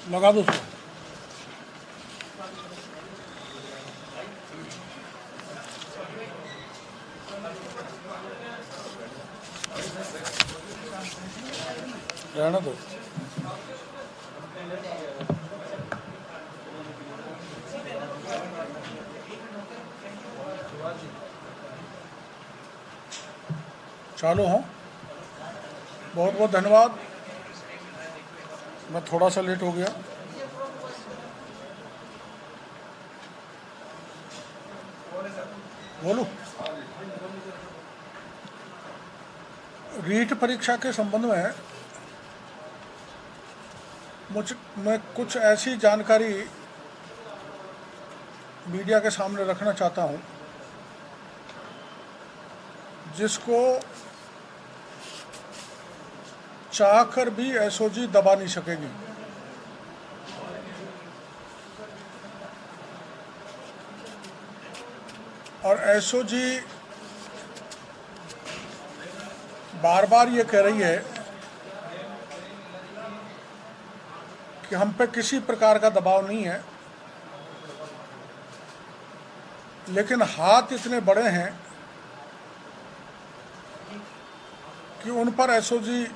लगा दो उसको। रहने दो। चालू हो। बहुत बहुत धन्यवाद। मैं थोड़ा सा लेट हो गया। बोलूं? रीट परीक्षा के संबंध में मैं कुछ ऐसी जानकारी मीडिया के सामने रखना चाहता हूं जिसको चाहकर भी एसओजी दबा नहीं सकेगी। और एसओजी बार बार ये कह रही है कि हम पे किसी प्रकार का दबाव नहीं है, लेकिन हाथ इतने बड़े हैं कि उन पर एसओजी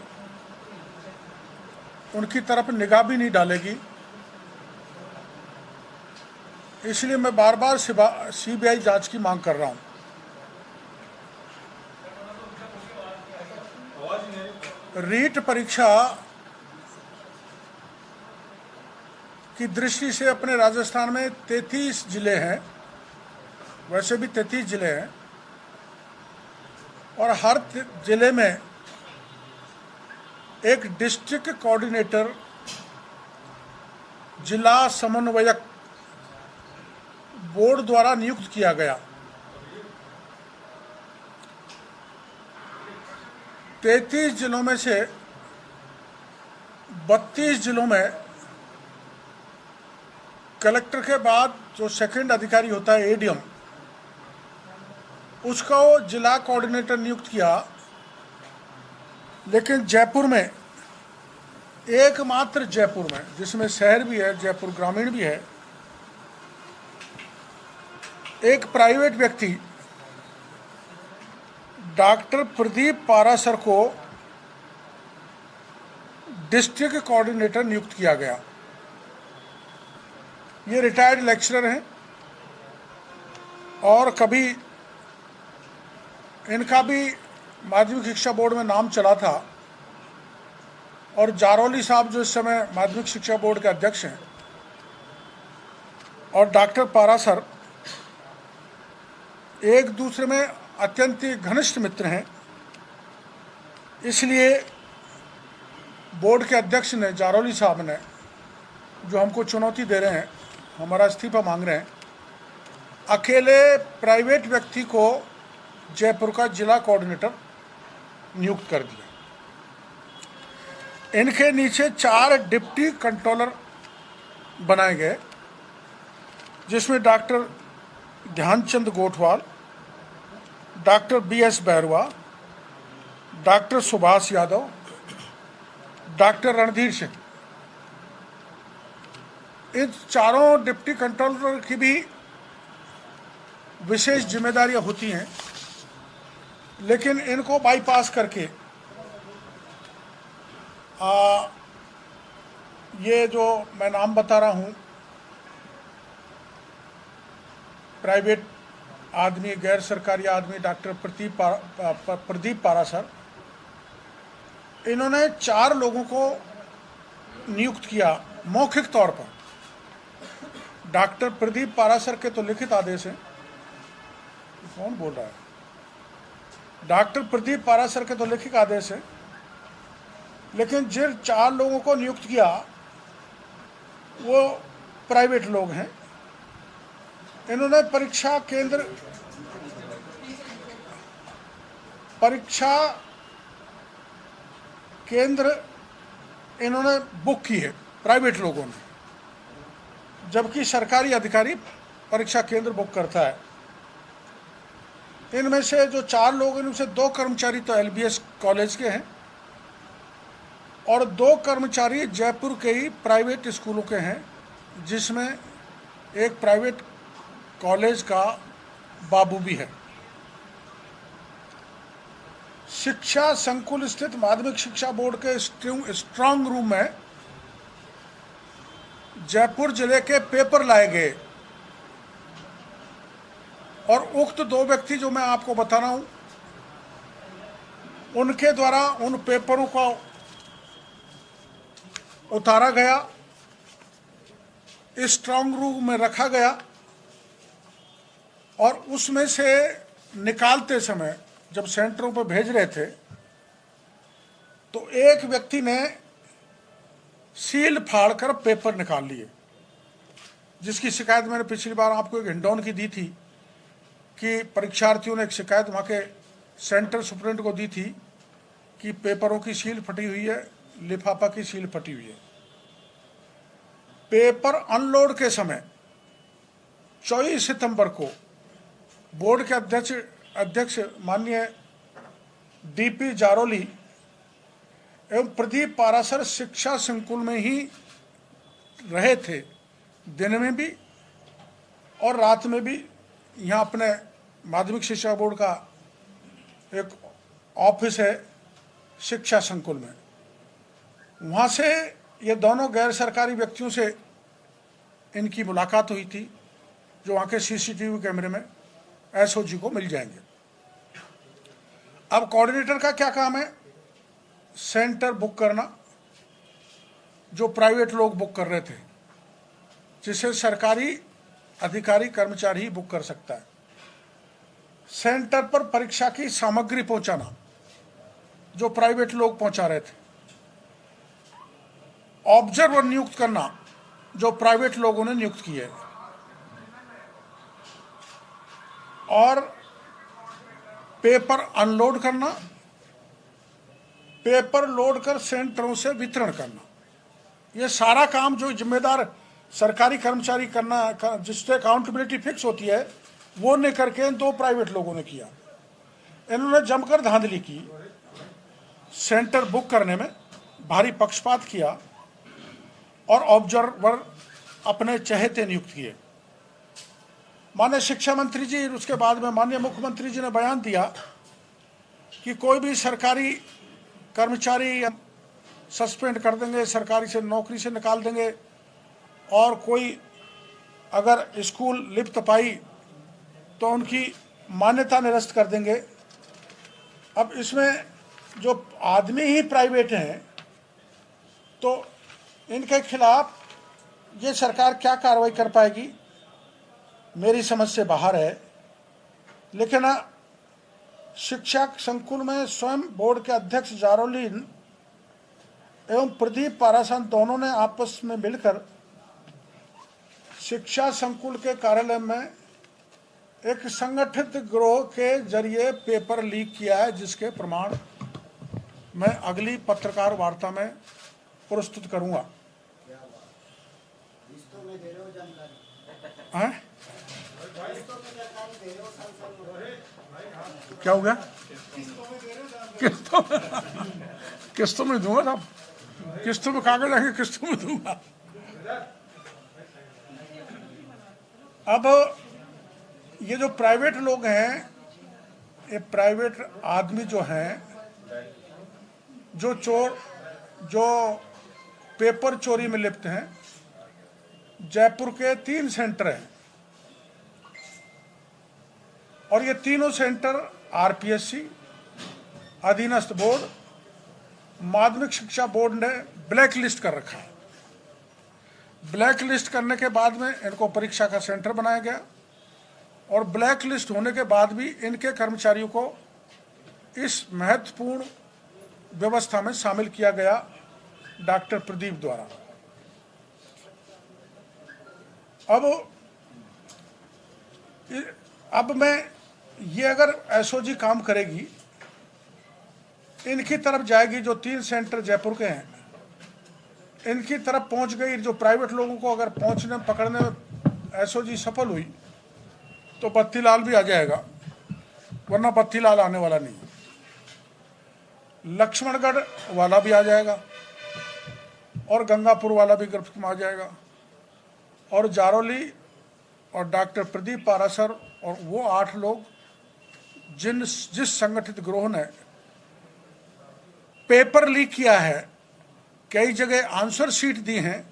उनकी तरफ निगाह भी नहीं डालेगी। इसलिए मैं बार बार सीबीआई जांच की मांग कर रहा हूं। रीट परीक्षा की दृष्टि से अपने राजस्थान में 33 जिले हैं, वैसे भी 33 जिले हैं, और हर जिले में एक डिस्ट्रिक्ट कोऑर्डिनेटर, जिला समन्वयक बोर्ड द्वारा नियुक्त किया गया। 33 जिलों में से 32 जिलों में कलेक्टर के बाद जो सेकंड अधिकारी होता है एडीएम, उसको जिला कोऑर्डिनेटर नियुक्त किया। लेकिन जयपुर में, एकमात्र जयपुर में, जिसमें शहर भी है, जयपुर ग्रामीण भी है, एक प्राइवेट व्यक्ति डॉक्टर प्रदीप पारासर को डिस्ट्रिक्ट कोऑर्डिनेटर नियुक्त किया गया। ये रिटायर्ड लेक्चरर हैं और कभी इनका भी माध्यमिक शिक्षा बोर्ड में नाम चला था। और जारौली साहब जो इस समय माध्यमिक शिक्षा बोर्ड के अध्यक्ष हैं, और डॉक्टर पारासर एक दूसरे में अत्यंत घनिष्ठ मित्र हैं। इसलिए बोर्ड के अध्यक्ष ने, जारौली साहब ने, जो हमको चुनौती दे रहे हैं, हमारा इस्तीफा मांग रहे हैं, अकेले प्राइवेट व्यक्ति को जयपुर का जिला कोऑर्डिनेटर नियुक्त कर दिया। इनके नीचे 4 डिप्टी कंट्रोलर बनाए गए, जिसमें doctor Dhyanchand Gothwal, doctor BS Bairwa, doctor Subhash Yadav, doctor Randhir Singh. इन चारों डिप्टी कंट्रोलर की भी विशेष जिम्मेदारियां होती हैं, लेकिन इनको बाईपास करके ये जो मैं नाम बता रहा हूं, प्राइवेट आदमी, गैर सरकारी आदमी, डॉक्टर प्रदीप पारासर, इन्होंने 4 लोगों को नियुक्त किया मौखिक तौर पर। डॉक्टर प्रदीप पारासर के तो लिखित आदेश हैं। कौन बोल रहा है? डॉक्टर प्रदीप पारासर के तो लिखित आदेश है, लेकिन जिन 4 लोगों को नियुक्त किया वो प्राइवेट लोग हैं। इन्होंने परीक्षा केंद्र इन्होंने बुक की है प्राइवेट लोगों ने, जबकि सरकारी अधिकारी परीक्षा केंद्र बुक करता है। इनमें से जो 4 लोग हैं, उनमें से 2 कर्मचारी तो एलबीएस कॉलेज के हैं, और 2 कर्मचारी जयपुर के ही प्राइवेट स्कूलों के हैं, जिसमें एक प्राइवेट कॉलेज का बाबू भी है। शिक्षा संकुल स्थित माध्यमिक शिक्षा बोर्ड के स्ट्रांग रूम में जयपुर जिले के पेपर लाए गए और उक्त 2 व्यक्ति जो मैं आपको बता रहा हूं, उनके द्वारा उन पेपरों को उतारा गया, इस स्ट्रांग रूम में रखा गया और उसमें से निकालते समय जब सेंटरों पर भेज रहे थे तो एक व्यक्ति ने सील फाड़कर पेपर निकाल लिए, जिसकी शिकायत मैंने पिछली बार आपको एक हिंडौन की दी थी कि परीक्षार्थियों ने एक शिकायत वहाँ के सेंटर सुप्रिंटेंडेंट को दी थी कि पेपरों की सील फटी हुई है, लिफाफा की सील फटी हुई है। पेपर अनलोड के समय 24 सितंबर को बोर्ड के अध्यक्ष माननीय डीपी जारोली एवं प्रदीप पारासर शिक्षा संकुल में ही रहे थे, दिन में भी और रात में भी। यहाँ अपने माध्यमिक शिक्षा बोर्ड का एक ऑफिस है शिक्षा संकुल में, वहाँ से ये दोनों गैर सरकारी व्यक्तियों से इनकी मुलाकात हुई थी, जो वहाँ के सीसीटीवी कैमरे में एसओजी को मिल जाएंगे। अब कोऑर्डिनेटर का क्या काम है? सेंटर बुक करना, जो प्राइवेट लोग बुक कर रहे थे, जिसे सरकारी अधिकारी कर्मचारी ही बुक कर सकता है। सेंटर पर परीक्षा की सामग्री पहुंचाना, जो प्राइवेट लोग पहुंचा रहे थे। ऑब्जर्वर नियुक्त करना, जो प्राइवेट लोगों ने नियुक्त किए, और पेपर अनलोड करना, पेपर लोड कर सेंटरों से वितरण करना, ये सारा काम जो जिम्मेदार सरकारी कर्मचारी करना, जिससे अकाउंटेबिलिटी फिक्स होती है, वो नहीं करके इन 2 प्राइवेट लोगों ने किया। इन्होंने जमकर धांधली की, सेंटर बुक करने में भारी पक्षपात किया और ऑब्जर्वर अपने चहेते नियुक्त किए। माननीय शिक्षा मंत्री जी, उसके बाद में माननीय मुख्यमंत्री जी ने बयान दिया कि कोई भी सरकारी कर्मचारी सस्पेंड कर देंगे, सरकारी से नौकरी से निकाल देंगे, और कोई अगर स्कूल लिप्त पाई तो उनकी मान्यता निरस्त कर देंगे। अब इसमें जो आदमी ही प्राइवेट हैं, तो इनके खिलाफ ये सरकार क्या कार्रवाई कर पाएगी, मेरी समझ से बाहर है। लेकिन शिक्षा संकुल में स्वयं बोर्ड के अध्यक्ष जारोली एवं प्रदीप पारासर दोनों ने आपस में मिलकर शिक्षा संकुल के कार्यालय में एक संगठित गिरोह के जरिए पेपर लीक किया है, जिसके प्रमाण मैं अगली पत्रकार वार्ता में प्रस्तुत करूंगा। क्या हो गया? किस्तों में दूंगा साहब, किस्तों में कागज आएंगे, किस्तों में दूंगा। अब ये जो प्राइवेट लोग हैं, ये प्राइवेट आदमी जो हैं, जो चोर, जो पेपर चोरी में लिप्त हैं, जयपुर के 3 सेंटर हैं और ये तीनों सेंटर आरपीएससी, अधीनस्थ बोर्ड, माध्यमिक शिक्षा बोर्ड ने ब्लैक लिस्ट कर रखा है। ब्लैक लिस्ट करने के बाद में इनको परीक्षा का सेंटर बनाया गया और ब्लैक लिस्ट होने के बाद भी इनके कर्मचारियों को इस महत्वपूर्ण व्यवस्था में शामिल किया गया डॉक्टर प्रदीप द्वारा। अब मैं ये अगर एसओजी काम करेगी, इनकी तरफ जाएगी, जो 3 सेंटर जयपुर के हैं, इनकी तरफ पहुंच गई, जो प्राइवेट लोगों को अगर पहुंचने पकड़ने में एसओजी सफल हुई तो बत्तीलाल भी आ जाएगा, वरना बत्तीलाल आने वाला नहीं। लक्ष्मणगढ़ वाला भी आ जाएगा, और गंगापुर वाला भी गिरफ्त में आ जाएगा। और जारौली और डॉक्टर प्रदीप पारासर और वो 8 लोग जिस संगठित गिरोह ने पेपर लीक किया है, कई जगह आंसर शीट दी हैं,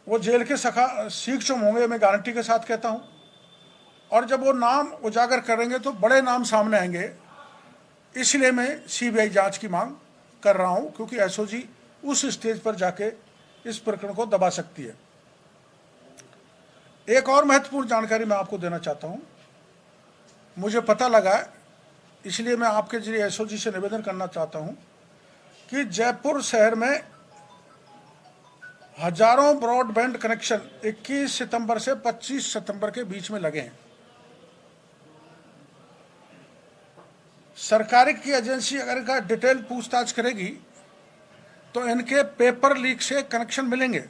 वो जेल के सीख चुम होंगे, मैं गारंटी के साथ कहता हूं। और जब वो नाम उजागर करेंगे तो बड़े नाम सामने आएंगे। इसलिए मैं सीबीआई जांच की मांग कर रहा हूं, क्योंकि एसओजी उस स्टेज पर जाके इस प्रकरण को दबा सकती है। एक और महत्वपूर्ण जानकारी मैं आपको देना चाहता हूं। मुझे पता लगा है, इसलिए मैं आपके जरिए एसओजी से निवेदन करना चाहता हूं कि जयपुर शहर में हजारों ब्रॉडबैंड कनेक्शन 21 सितंबर से 25 सितंबर के बीच में लगे हैं। सरकारी की एजेंसी अगर इनका डिटेल पूछताछ करेगी तो इनके पेपर लीक से कनेक्शन मिलेंगे।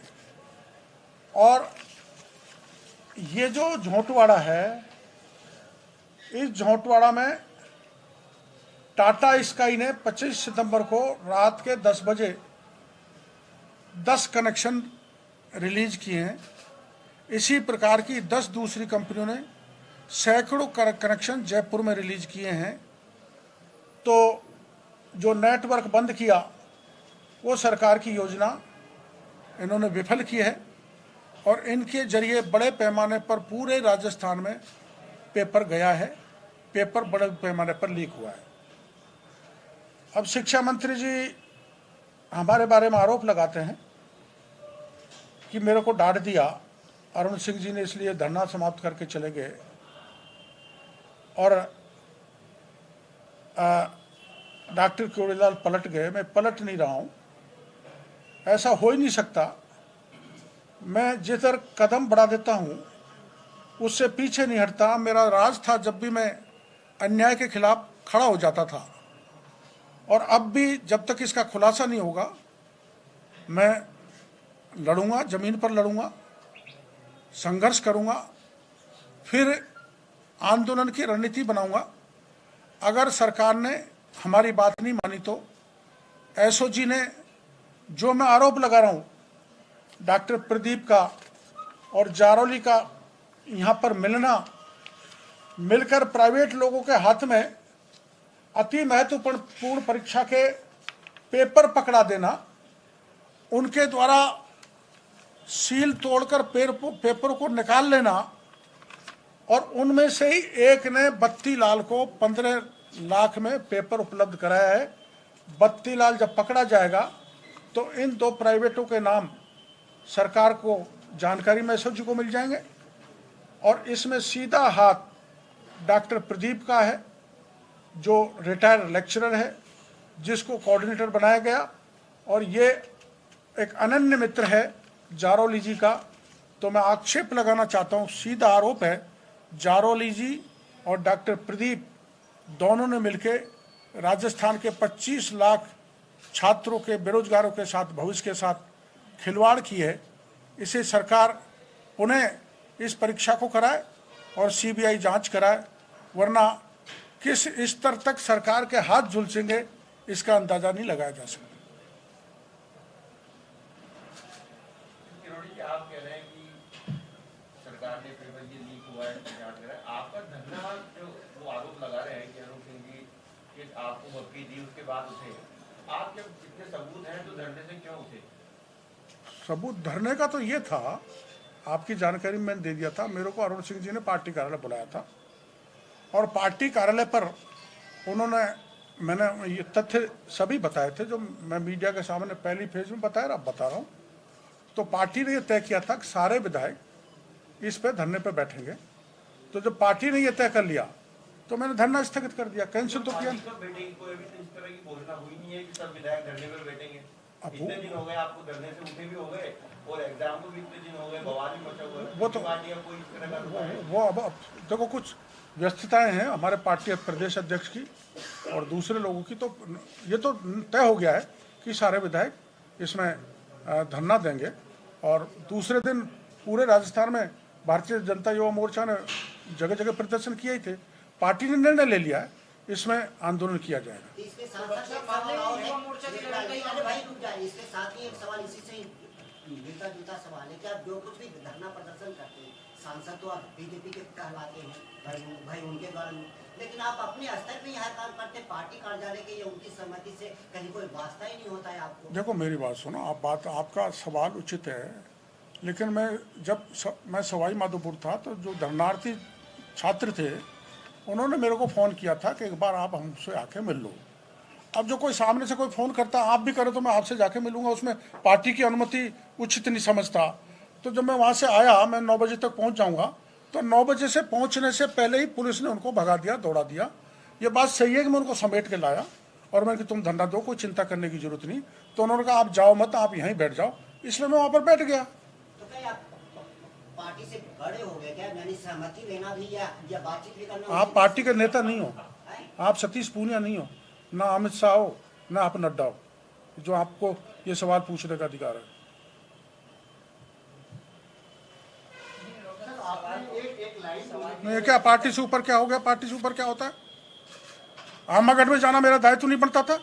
और ये जो झोंटवाड़ा है, इस झोंटवाड़ा में टाटा स्काई ने 25 सितंबर को रात के 10 बजे 10 कनेक्शन रिलीज किए हैं। इसी प्रकार की 10 दूसरी कंपनियों ने सैकड़ों कनेक्शन जयपुर में रिलीज किए हैं। तो जो नेटवर्क बंद किया वो सरकार की योजना इन्होंने विफल की है और इनके जरिए बड़े पैमाने पर पूरे राजस्थान में पेपर गया है, पेपर बड़े पैमाने पर लीक हुआ है। अब शिक्षा मंत्री जी हमारे बारे में आरोप लगाते हैं कि मेरे को डांट दिया अरुण सिंह जी ने, इसलिए धरना समाप्त करके चले गए। और डॉक्टर केवड़ीलाल पलट गए। मैं पलट नहीं रहा हूं, ऐसा हो ही नहीं सकता। मैं जिधर कदम बढ़ा देता हूं उससे पीछे नहीं हटता। मेरा राज था जब भी मैं अन्याय के खिलाफ खड़ा हो जाता था, और अब भी जब तक इसका खुलासा नहीं होगा मैं लड़ूंगा, जमीन पर लड़ूंगा, संघर्ष करूंगा, फिर आंदोलन की रणनीति बनाऊंगा। अगर सरकार ने हमारी बात नहीं मानी तो एसओजी ने, जो मैं आरोप लगा रहा हूं डॉक्टर प्रदीप का और जारौली का यहां पर मिलकर प्राइवेट लोगों के हाथ में अति महत्वपूर्ण परीक्षा के पेपर पकड़ा देना, उनके द्वारा सील तोड़कर पेपर को निकाल लेना, और उनमें से ही एक ने बत्ती लाल को 15 लाख में पेपर उपलब्ध कराया है। बत्ती लाल जब पकड़ा जाएगा तो इन 2 प्राइवेटों के नाम सरकार को जानकारी में एसओजी को मिल जाएंगे, और इसमें सीधा हाथ डॉक्टर प्रदीप का है जो रिटायर्ड लेक्चरर है, जिसको कोऑर्डिनेटर बनाया गया। और ये एक अनन्य मित्र है जारौली जी का। तो मैं आक्षेप लगाना चाहता हूँ, सीधा आरोप है, जारौली जी और डॉक्टर प्रदीप दोनों ने मिलकर राजस्थान के 25 लाख छात्रों के, बेरोजगारों के साथ, भविष्य के साथ खिलवाड़ की है। इसे सरकार पुनः इस परीक्षा को कराए और सीबीआई जांच कराए, वरना किस स्तर तक सरकार के हाथ झुलसेंगे इसका अंदाजा नहीं लगाया जा सकता। आप कह रहे हैं कि सरकार ने पेपर ये लीक हुआ है, जांच करा है। आपका धरना जो वो आरोप लगा रहे हैं कि अरुण सिंह जी कि आपको धमकी दी उसके बाद उठे, आप जब इतने सबूत हैं तो धरने से क्यों उठे? सबूत धरने का तो ये था, आपकी जानकारी मैंने दे दिया था। मेरे को अरुण सिंह जी ने पार्टी कार्यालय बुलाया था, और पार्टी कार्यालय पर मैंने ये तथ्य सभी बताए थे जो मैं मीडिया के सामने पहली फेज में बताया, अब बता रहा हूँ। तो पार्टी ने यह तय किया था कि सारे विधायक इस पे धरने पे बैठेंगे। तो जब पार्टी ने यह तय कर लिया तो मैंने धरना स्थगित कर दिया, कैंसिल तो किया। इतने दिन हो गए आपको धरने से उठे भी हो गए, और एग्जाम को भी इतने दिन हो गए, बवाल भी मचा हुआ है। वो तो वो अब देखो कुछ व्यस्तताएं हैं हमारे पार्टी प्रदेश अध्यक्ष की और दूसरे लोगों की, तो ये तो तय हो गया है कि सारे विधायक इसमें धरना देंगे। और दूसरे दिन पूरे राजस्थान में भारतीय जनता युवा मोर्चा ने जगह जगह प्रदर्शन किए ही थे। पार्टी ने निर्णय ले लिया है इसमें आंदोलन किया जाएगा। इसके साथ साथ एक सवाल और है, अरे भाई रुक जाए, इसके साथ ही एक सवाल इसी से मिलता जुलता सवाल है कि आप जो कुछ भी धरना प्रदर्शन करते हैं, सांसद तो आप बीजेपी के कहलाते हैं, भाई उनके द्वारा, लेकिन आप अपने स्तर पे यहाँ काम करते, पार्टी कार्यालय के या उनकी सहमति से कहीं कोई वास्ता ही नहीं होता है आपको। देखो मेरी बात सुनो, आपका सवाल उचित है, लेकिन मैं सवाई माधोपुर था तो जो धरनार्थी छात्र थे उन्होंने मेरे को फ़ोन किया था कि एक बार आप हमसे आके मिल लो। अब जो कोई सामने से कोई फ़ोन करता, आप भी करें तो मैं आपसे जाके मिलूंगा, उसमें पार्टी की अनुमति उचित नहीं समझता। तो जब मैं वहाँ से आया, मैं 9 बजे तक पहुँच जाऊँगा, तो 9 बजे से पहुँचने से पहले ही पुलिस ने उनको भगा दिया, दौड़ा दिया। ये बात सही है कि मैं उनको समेट के लाया और मैंने कि तुम धरना दो, कोई चिंता करने की जरूरत नहीं। तो उन्होंने कहा आप जाओ मत, आप यहीं बैठ जाओ, इसलिए मैं वहाँ पर बैठ गया। तो क्या आप पार्टी से बड़े हो गए क्या, यानी सहमति लेना भी या बातचीत भी करना? आप पार्टी के नेता नहीं हो, आप सतीश पूनिया नहीं हो, ना अमित शाह हो, ना आप नड्डा हो, जो आपको ये सवाल पूछने का अधिकार है। नहीं, क्या पार्टी से ऊपर क्या हो गया? पार्टी से ऊपर क्या होता है? आमागढ़ में जाना मेरा दायित्व नहीं बनता था?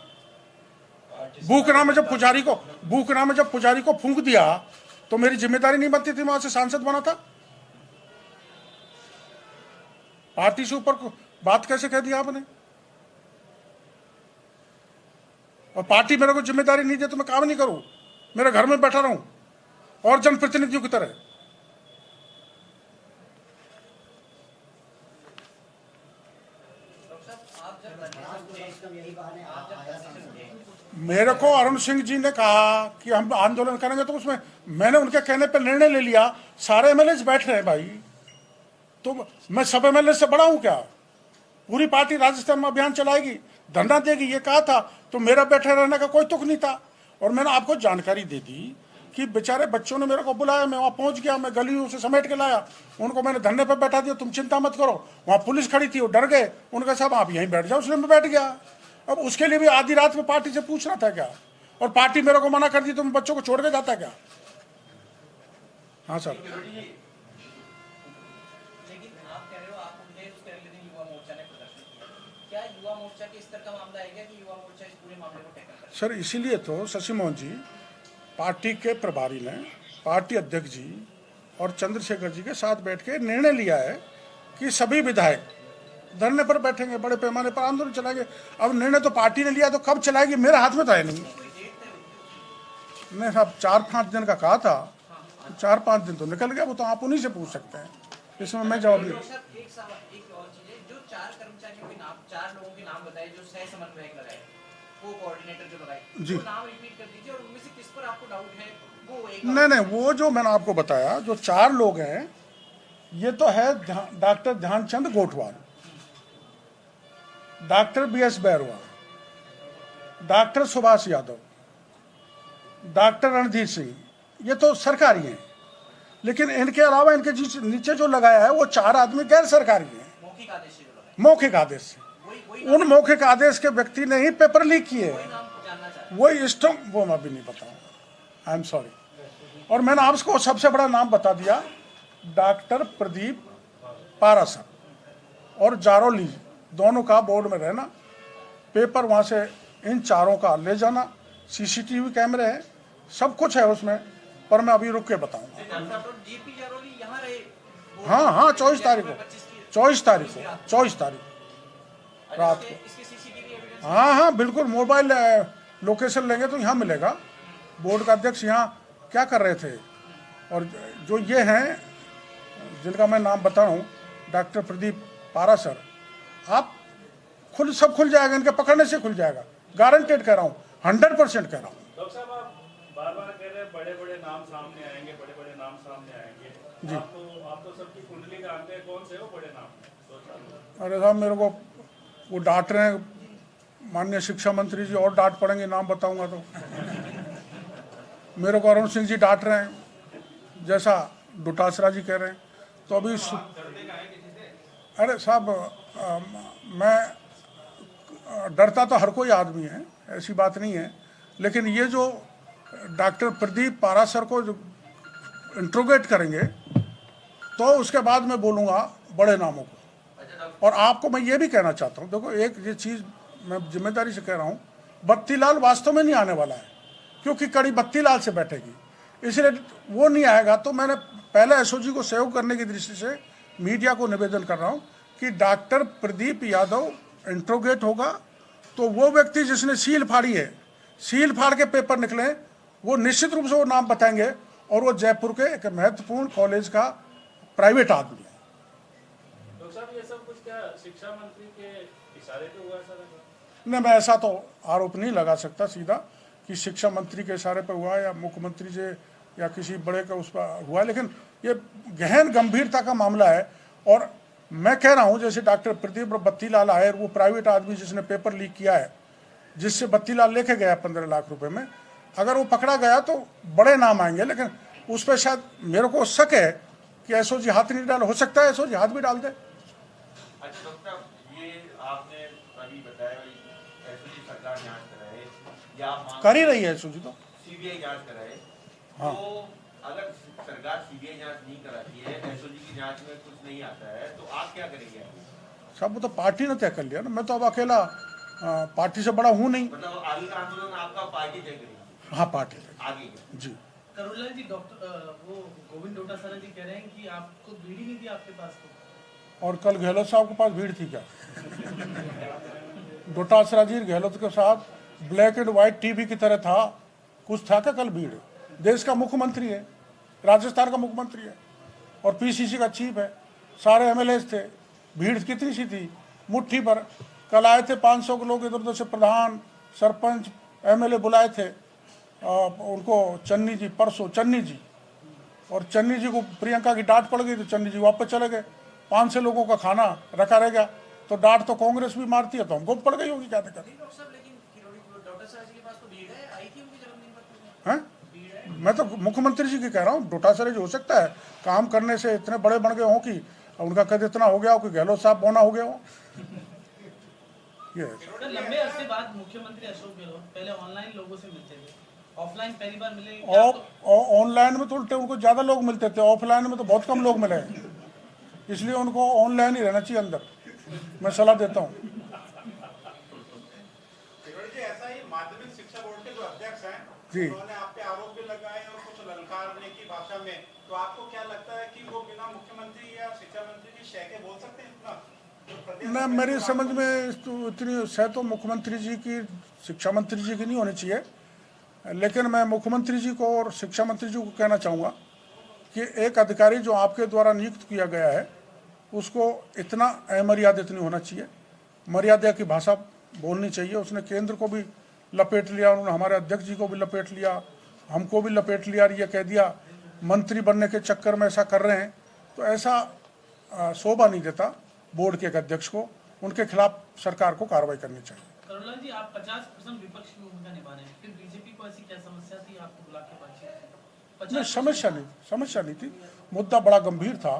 बूकना में जब पुजारी को फूंक दिया तो मेरी जिम्मेदारी नहीं बनती थी? वहां से सांसद बना था। पार्टी से ऊपर बात कैसे कह दिया आपने? और पार्टी मेरे को जिम्मेदारी नहीं दे तो मैं काम नहीं करूं, मेरे घर में बैठा रहूं और जनप्रतिनिधियों की तरह? मेरे को अरुण सिंह जी ने कहा कि हम आंदोलन करेंगे, तो उसमें मैंने उनके कहने पर निर्णय ले लिया। सारे एमएलए बैठ रहे हैं भाई, तो मैं सब एमएलए से बड़ा हूं क्या? पूरी पार्टी राजस्थान में अभियान चलाएगी, धरना देगी, ये कहा था, तो मेरा बैठे रहने का कोई तुक नहीं था। और मैंने आपको जानकारी दे दी कि बेचारे बच्चों ने मेरे को बुलाया, मैं वहाँ पहुँच गया, मैं गलियों से समेट के लाया, उनको मैंने धरने पर बैठा दिया, तुम चिंता मत करो। वहाँ पुलिस खड़ी थी, वो डर गए, उनका साहब आप यहीं बैठ जाओ, इसलिए मैं बैठ गया। अब उसके लिए भी आधी रात में पार्टी से पूछना था क्या? और पार्टी मेरे को मना कर दी तो मैं बच्चों को छोड़ के जाता क्या? हाँ सर। लेकिन आप कह रहे हो आप उनके उसके अगले दिन युवा मोर्चा ने प्रदर्शन किया, क्या युवा मोर्चा के स्तर का मामला है क्या कि युवा मोर्चा इस पूरे मामले को टैकल करे? सर इसीलिए तो शशि मोहन जी, पार्टी के प्रभारी ने, पार्टी अध्यक्ष जी और चंद्रशेखर जी के साथ बैठ के निर्णय लिया है कि सभी विधायक धरने पर बैठेंगे, बड़े पैमाने पर आंदोलन चलाएंगे। अब निर्णय तो पार्टी ने लिया, तो कब चलाएगी मेरे हाथ में तो है नहीं। नहीं साहब, 4-5 दिन का कहा था, 4-5 दिन तो निकल गया, वो तो आप उन्हीं से पूछ सकते हैं, इसमें मैं जवाब नहीं। एक और चीज है, जो 4 कर्मचारियों के नाम, 4 लोगों के नाम बताए जो सह समन्वयक लगाए, को कोऑर्डिनेटर जो लगाए, जी, वो नाम रिपीट कर दीजिए और उनमें से किस पर आपको डाउट है वो एक। नहीं, वो जो मैंने आपको बताया, जो 4 लोग हैं, ये तो है doctor Dhyanchand Gothwal, doctor BS Bairwa, doctor Subhash Yadav, doctor Randhir Singh, ये तो सरकारी हैं। लेकिन इनके अलावा इनके नीचे जो लगाया है वो 4 आदमी गैर सरकारी हैं, मौखिक आदेश से जो लगाए, मौखिक आदेश से। उन मौखिक आदेश के व्यक्ति ने ही पेपर लीक किए हैं, वही स्टॉम, वो मैं भी नहीं बताऊंगा, आई एम सॉरी। और मैंने आपको सबसे बड़ा नाम बता दिया, डॉक्टर प्रदीप पारासर और जारोली, दोनों का बोर्ड में रहना, पेपर वहां से इन 4 का ले जाना, CCTV कैमरे हैं, सब कुछ है उसमें, पर मैं अभी रुक के बताऊंगा। हाँ 24 तारीख को, 24 तारीख रात को। हाँ बिल्कुल, मोबाइल लोकेशन लेंगे तो यहाँ मिलेगा। बोर्ड का अध्यक्ष यहाँ क्या कर रहे थे, और जो ये हैं जिनका मैं नाम बता रहा हूँ, डॉक्टर प्रदीप पारासर, आप सब खुल जाएगा, इनके पकड़ने से खुल जाएगा, गारंटेड कह रहा हूँ, 100% कह रहा हूँ। डॉक्टर साहब आप बार-बार कह रहे हैं बड़े-बड़े नाम सामने आएंगे, बड़े-बड़े नाम सामने आएंगे जी। आप तो सबकी कुंडली जानते हैं, कौन से वो बड़े नाम? अरे साहब, मेरे को वो डांट रहे हैं माननीय शिक्षा मंत्री जी, और डांट पड़ेंगे नाम बताऊंगा तो। मेरे को अरुण सिंह जी डांट रहे हैं, जैसा डोटासरा जी कह रहे हैं, तो अभी अरे साहब, मैं डरता तो हर कोई आदमी है, ऐसी बात नहीं है, लेकिन ये जो डॉक्टर प्रदीप पारासर को जो इंट्रोगेट करेंगे तो उसके बाद मैं बोलूँगा बड़े नामों को। और आपको मैं ये भी कहना चाहता हूँ, देखो एक ये चीज़ मैं जिम्मेदारी से कह रहा हूँ, बत्तीलाल वास्तव में नहीं आने वाला है, क्योंकि कड़ी बत्तीलाल से बैठेगी, इसलिए वो नहीं आएगा। तो मैंने पहले एसओजी को सहयोग करने की दृष्टि से मीडिया को निवेदन कर रहा हूँ कि डॉक्टर प्रदीप यादव इंट्रोगेट होगा, तो वो व्यक्ति जिसने सील फाड़ी है, सील फाड़ के पेपर निकले, वो निश्चित रूप से वो नाम बताएंगे, और वो जयपुर के एक महत्वपूर्ण कॉलेज का प्राइवेट आदमी है। डॉक्टर साहब ये सब कुछ क्या शिक्षा मंत्री के इशारे पे हुआ सर? नहीं, मैं ऐसा तो आरोप नहीं लगा सकता सीधा कि शिक्षा मंत्री के इशारे पर हुआ या मुख्यमंत्री से या किसी बड़े का उस पर हुआ, लेकिन ये गहन गंभीरता का मामला है। और मैं कह रहा हूँ जैसे डॉक्टर प्रदीप बत्तीलाल आयर, वो प्राइवेट आदमी जिसने पेपर लीक किया है, जिससे बत्तीलाल लेके गया 15 लाख रुपए में, अगर वो पकड़ा गया तो बड़े नाम आएंगे, लेकिन उस पर शायद मेरे को शक है कि एसओजी हाथ नहीं डाल, हो सकता है एसओजी हाथ भी डाल दे। अच्छा डॉक्टर साहब, ये आपने अभी बताया एसओजी सरकार जांच कराए या कर ही रही है एसओजी, तो सीबीआई जांच कराए। हाँ। तो अगर सरकार सीबीआई जांच नहीं कराती है, एसओजी की जांच में कुछ नहीं आता है, तो आप क्या करेंगे? सब वो तो पार्टी ने तय कर लिया ना, मैं तो अब अकेला पार्टी से बड़ा हूँ नहीं। मतलब आगे का आंदोलन आपका पार्टी तय करेगी? हाँ, पार्टी आगे जी। करुणा जी, डॉक्टर वो गोविंद डोटासरा जी कह रहे हैं कि आपको भीड़ ही नहीं थी आपके पास तो। और कल गहलोत साहब के पास भीड़ थी क्या? डोटासरा जी गहलोत के साथ ब्लैक एंड व्हाइट टीवी की तरह था, कुछ था क्या कल भीड़? देश का मुख्यमंत्री है, राजस्थान का मुख्यमंत्री है, और पीसीसी का चीफ है, सारे एमएलए थे, भीड़ कितनी सी थी? मुट्ठी पर। कल आए थे 500 के लोग, इधर उधर से प्रधान, सरपंच, एमएलए बुलाए थे उनको, चन्नी जी, परसों चन्नी जी, और चन्नी जी को प्रियंका की डांट पड़ गई तो चन्नी जी वापस चले गए। 500 लोगों का खाना रखा रह गया, तो डांट तो कांग्रेस भी मारती है, तो हमको पड़ गई होगी, क्या दिक्कत? डॉक्टर साहब, लेकिन डोटासरा जी के पास तो भीड़ है, आई थी उनकी जन्मदिन पर? हैं? मैं तो मुख्यमंत्री जी की कह रहा हूँ, डोटासरा जी हो सकता है काम करने से इतने बड़े बन गए हों कि उनका कद इतना हो गया हो कि गहलोत साहब बोना हो गया हो। ये लंबे अरसे बाद मुख्यमंत्री अशोक गहलोत पहले ऑनलाइन लोगों से मिलते थे, ऑफलाइन पहली बार मिले। ऑनलाइन में तो उल्टे उनको ज्यादा लोग मिलते थे, ऑफलाइन में तो बहुत कम लोग मिले हैं, इसलिए उनको ऑनलाइन ही रहना चाहिए अंदर, मैं सलाह देता हूँ। ऐसा ही माध्यमिक शिक्षा बोर्ड के जो अध्यक्ष हैं जी, उन्होंने आप पे आरोप भी लगाए और कुछ ललकारने की भाषा में, तो आपको क्या लगता है कि वो बिना मुख्यमंत्री या शिक्षा मंत्री की शह के बोल सकते हैं इतना? न मेरी समझ में तो इतनी शह तो मुख्यमंत्री जी की, शिक्षा मंत्री जी की नहीं होनी चाहिए, लेकिन मैं मुख्यमंत्री जी को और शिक्षा मंत्री जी को कहना चाहूँगा कि एक अधिकारी जो आपके द्वारा नियुक्त किया गया है उसको इतना अमर्यादित नहीं होना चाहिए, मर्यादा की भाषा बोलनी चाहिए। उसने केंद्र को भी लपेट लिया, उन्होंने हमारे अध्यक्ष जी को भी लपेट लिया, हमको भी लपेट लिया, और ये कह दिया मंत्री बनने के चक्कर में ऐसा कर रहे हैं, तो ऐसा शोभा नहीं देता बोर्ड के एक अध्यक्ष को। उनके खिलाफ सरकार को कार्रवाई करनी चाहिए। करुणा जी, आप 50% विपक्ष की भूमिका निभा रहे हैं, फिर बीजेपी को ऐसी क्या समस्या थी आपको बुला के बातचीत? नहीं, समस्या नहीं थी, मुद्दा बड़ा गंभीर था,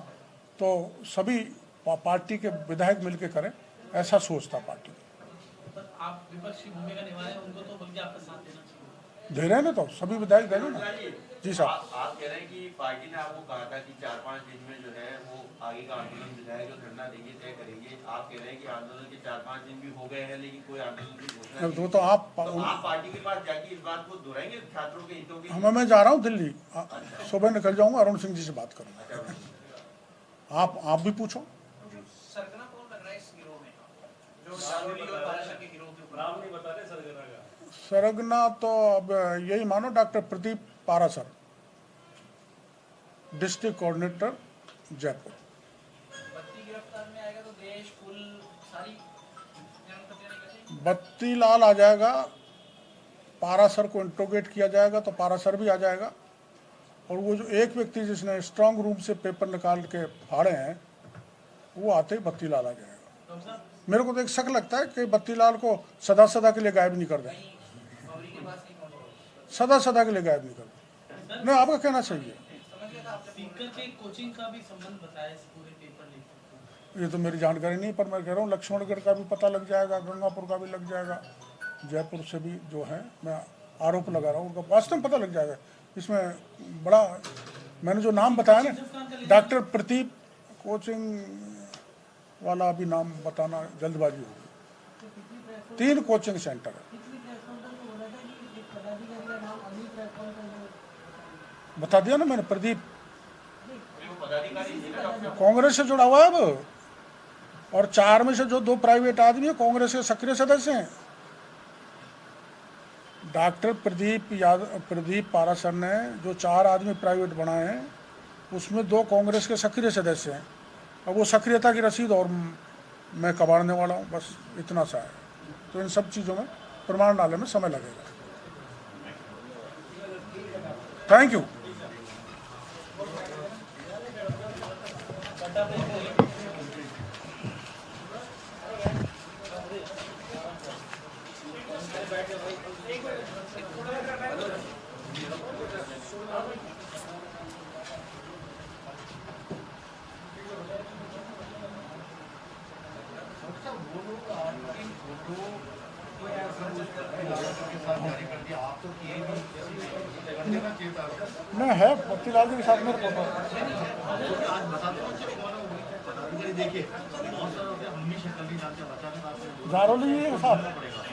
तो सभी पार्टी के विधायक मिलकर करें, ऐसा सोच था पार्टी। पर आप विपक्ष की भूमिका निभा रहे हैं, उनको तो बल्कि आपका साथ देना चाहिए। दे रहे हैं ना, तो सभी विधायक दे रहे हैं ना। जी साहब, आप कह रहे हैं कि पार्टी ने आपको कहा था कि 4-5 दिन में जो है वो आगे का आंदोलन विधायक जो धरना देंगे तय करेंगे। आप कह रहे हैं कि आंदोलन के 4-5 दिन भी हो गए हैं, लेकिन कोई आंदोलन की घोषणा नहीं। तो आप पार्टी के पास जाके इस बात को दोहराएंगे छात्रों के हितों की? मैं जा रहा हूँ दिल्ली, सुबह निकल जाऊंगा, अरुण सिंह जी से बात करूँगा। आप भी पूछो। सरगना कौन लग रहा है इस गिरोह में, जो शादी और बादशाह के गिरोह के ऊपर? नाम नहीं बता रहे सरगना का। सरगना तो अब यही मानो doctor Pradeep Parashar, district coordinator Jaipur. बत्ती गिरफ्तार में आएगा तो देश कुल सारी बत्ती लाल आ जाएगा, पारासर को इंट्रोगेट किया जाएगा तो पारासर भी आ जाएगा, और वो जो एक व्यक्ति जिसने स्ट्रांग रूम से पेपर निकाल के फाड़े हैं वो आते ही बत्ती लाल आ जाएगा। मेरे को तो एक शक लगता है कि बत्ती लाल को सदा के लिए गायब नहीं कर दें, सदा के लिए गायब नहीं कर दें। नहीं, आपका कहना सही है। स्पीकर के कोचिंग का भी संबंध बताया इस पूरे पेपर लीक। ये तो मेरी जानकारी नहीं, पर मैं कह रहा हूँ लक्ष्मणगढ़ का भी पता लग जाएगा, गंगापुर का भी लग जाएगा, जयपुर से भी जो है, मैं आरोप लगा रहा हूँ, उनका वास्तव में पता लग जाएगा। इसमें बड़ा, मैंने जो नाम बताया ना, डॉक्टर प्रदीप कोचिंग, वाला अभी नाम बताना जल्दबाजी होगी। 3 कोचिंग सेंटर है। बता दिया ना मैंने, प्रदीप कांग्रेस से जुड़ा हुआ है अब, और 4 में से जो 2 प्राइवेट आदमी है कांग्रेस के सक्रिय सदस्य हैं। डॉक्टर प्रदीप पारासर ने जो 4 आदमी प्राइवेट बनाए हैं उसमें 2 कांग्रेस के सक्रिय सदस्य हैं। अब वो सक्रियता की रसीद और मैं कबाड़ने वाला हूँ, बस इतना सा है। तो इन सब चीज़ों में प्रमाण डालने में समय लगेगा। Thank you. मैं है मोतीलाल जी के साथ मेरे फोटो जारोली जी के साथ